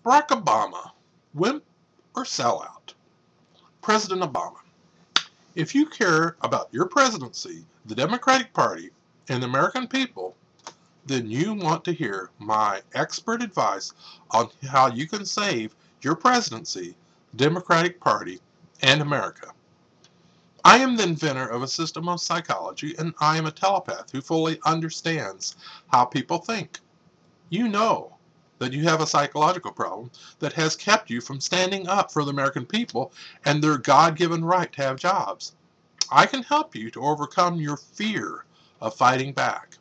Barack Obama, wimp or sellout? President Obama, if you care about your presidency, the Democratic Party, and the American people, then you want to hear my expert advice on how you can save your presidency, the Democratic Party, and America. I am the inventor of a system of psychology, and I am a telepath who fully understands how people think. You know that you have a psychological problem that has kept you from standing up for the American people and their God-given right to have jobs. I can help you to overcome your fear of fighting back.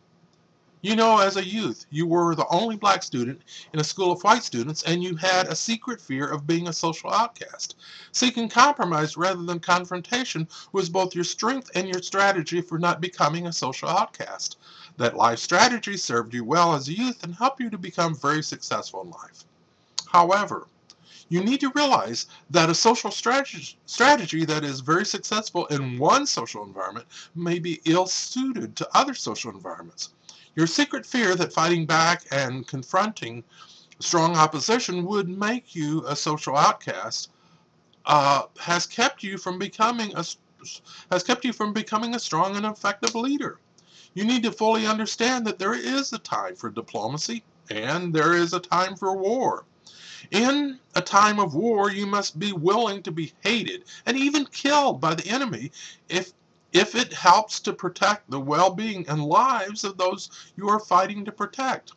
You know, as a youth, you were the only black student in a school of white students, and you had a secret fear of being a social outcast. Seeking compromise rather than confrontation was both your strength and your strategy for not becoming a social outcast. That life strategy served you well as a youth and helped you to become very successful in life. However, you need to realize that a social strategy that is very successful in one social environment may be ill-suited to other social environments. Your secret fear that fighting back and confronting strong opposition would make you a social outcast has kept you from becoming a strong and effective leader. You need to fully understand that there is a time for diplomacy and there is a time for war. In a time of war, you must be willing to be hated and even killed by the enemy if it helps to protect the well-being and lives of those you are fighting to protect.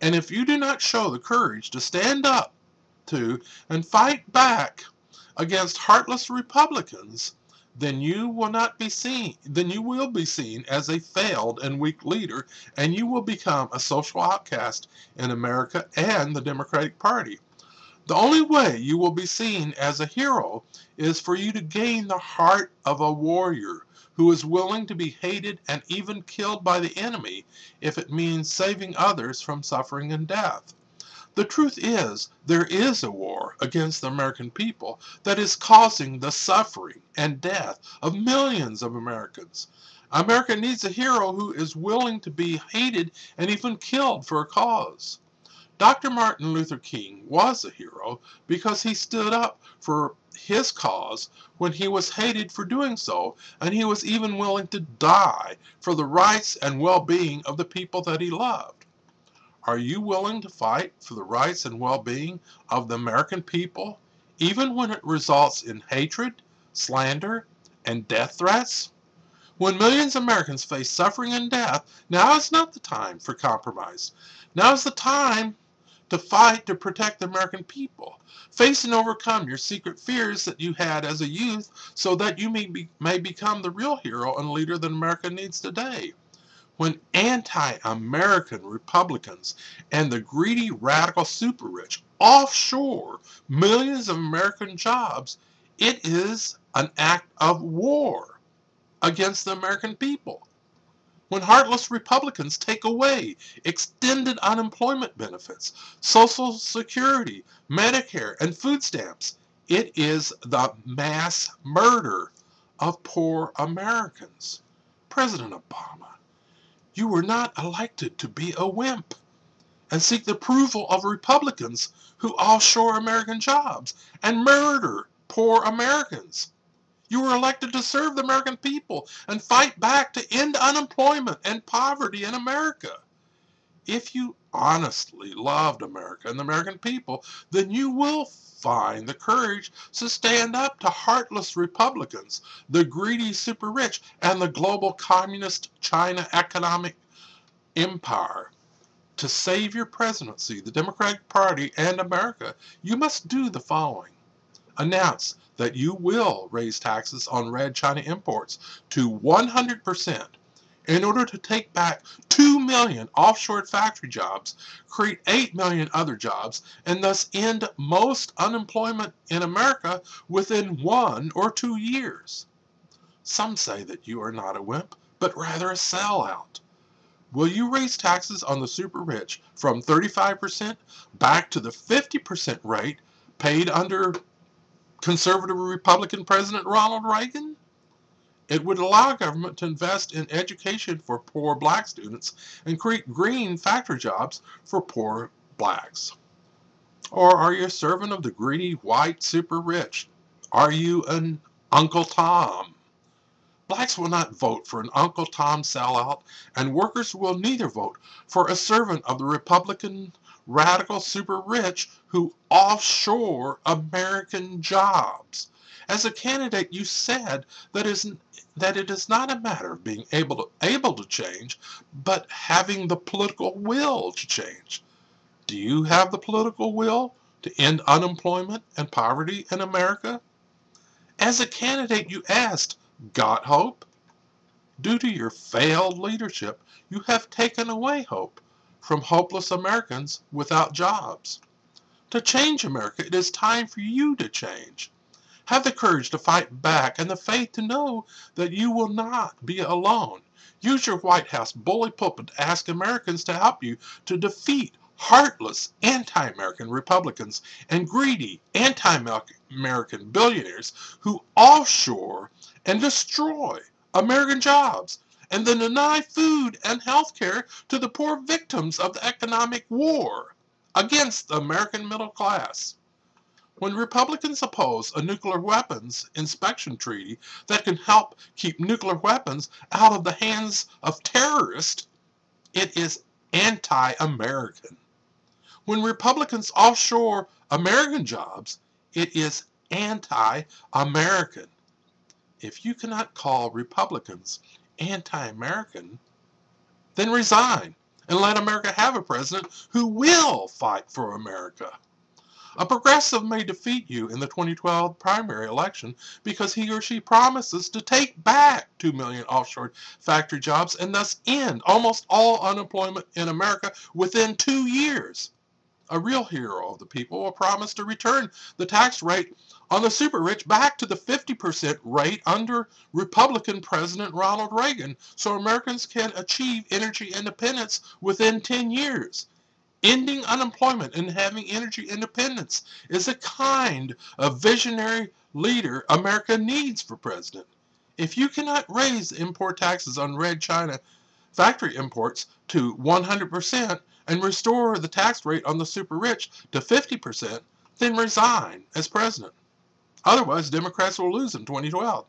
And if you do not show the courage to stand up to and fight back against heartless Republicans, then you will be seen as a failed and weak leader, and you will become a social outcast in America and the Democratic Party. The only way you will be seen as a hero is for you to gain the heart of a warrior who is willing to be hated and even killed by the enemy if it means saving others from suffering and death. The truth is, there is a war against the American people that is causing the suffering and death of millions of Americans. America needs a hero who is willing to be hated and even killed for a cause. Dr. Martin Luther King was a hero because he stood up for his cause when he was hated for doing so, and he was even willing to die for the rights and well-being of the people that he loved. Are you willing to fight for the rights and well-being of the American people, even when it results in hatred, slander, and death threats? When millions of Americans face suffering and death, now is not the time for compromise. Now is the time to fight to protect the American people. Face and overcome your secret fears that you had as a youth so that you may become the real hero and leader that America needs today. When anti-American Republicans and the greedy radical super rich offshore millions of American jobs, it is an act of war against the American people. When heartless Republicans take away extended unemployment benefits, Social Security, Medicare, and food stamps, it is the mass murder of poor Americans. President Obama, you were not elected to be a wimp and seek the approval of Republicans who offshore American jobs and murder poor Americans. You were elected to serve the American people and fight back to end unemployment and poverty in America. If you honestly loved America and the American people, then you will find the courage to stand up to heartless Republicans, the greedy super rich, and the global communist China economic empire. To save your presidency, the Democratic Party, and America, you must do the following. Announce that you will raise taxes on red China imports to 100% in order to take back 2 million offshore factory jobs, create 8 million other jobs, and thus end most unemployment in America within 1 or 2 years. Some say that you are not a wimp, but rather a sellout. Will you raise taxes on the super rich from 35% back to the 50% rate paid under conservative Republican President Ronald Reagan? It would allow government to invest in education for poor black students and create green factory jobs for poor blacks. Or are you a servant of the greedy, white, super rich? Are you an Uncle Tom? Blacks will not vote for an Uncle Tom sellout, and workers will neither vote for a servant of the Republican radical super rich who offshore American jobs. As a candidate, you said that it is not a matter of being able to change, but having the political will to change. Do you have the political will to end unemployment and poverty in America? As a candidate, you asked, got hope? Due to your failed leadership, you have taken away hope from hopeless Americans without jobs. To change America, it is time for you to change. Have the courage to fight back and the faith to know that you will not be alone. Use your White House bully pulpit to ask Americans to help you to defeat heartless anti-American Republicans and greedy anti-American billionaires who offshore and destroy American jobs and then deny food and health care to the poor victims of the economic war against the American middle class. When Republicans oppose a nuclear weapons inspection treaty that can help keep nuclear weapons out of the hands of terrorists, it is anti-American. When Republicans offshore American jobs, it is anti-American. If you cannot call Republicans anti-American, then resign and let America have a president who will fight for America. A progressive may defeat you in the 2012 primary election because he or she promises to take back 2 million offshore factory jobs and thus end almost all unemployment in America within 2 years. A real hero of the people will promise to return the tax rate on the super rich back to the 50% rate under Republican President Ronald Reagan so Americans can achieve energy independence within 10 years. Ending unemployment and having energy independence is a kind of visionary leader America needs for president. If you cannot raise import taxes on red China factory imports to 100% and restore the tax rate on the super rich to 50%, then resign as president. Otherwise, Democrats will lose in 2012.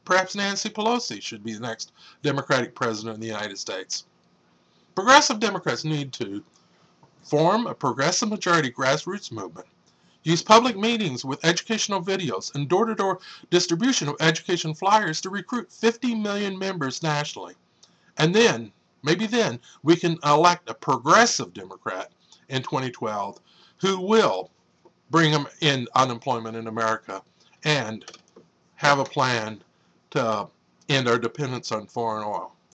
Perhaps Nancy Pelosi should be the next Democratic president of the United States. Progressive Democrats need to form a progressive majority grassroots movement. Use public meetings with educational videos and door-to-door distribution of education flyers to recruit 50 million members nationally. And then, maybe then, we can elect a progressive Democrat in 2012 who will bring in unemployment in America and have a plan to end our dependence on foreign oil.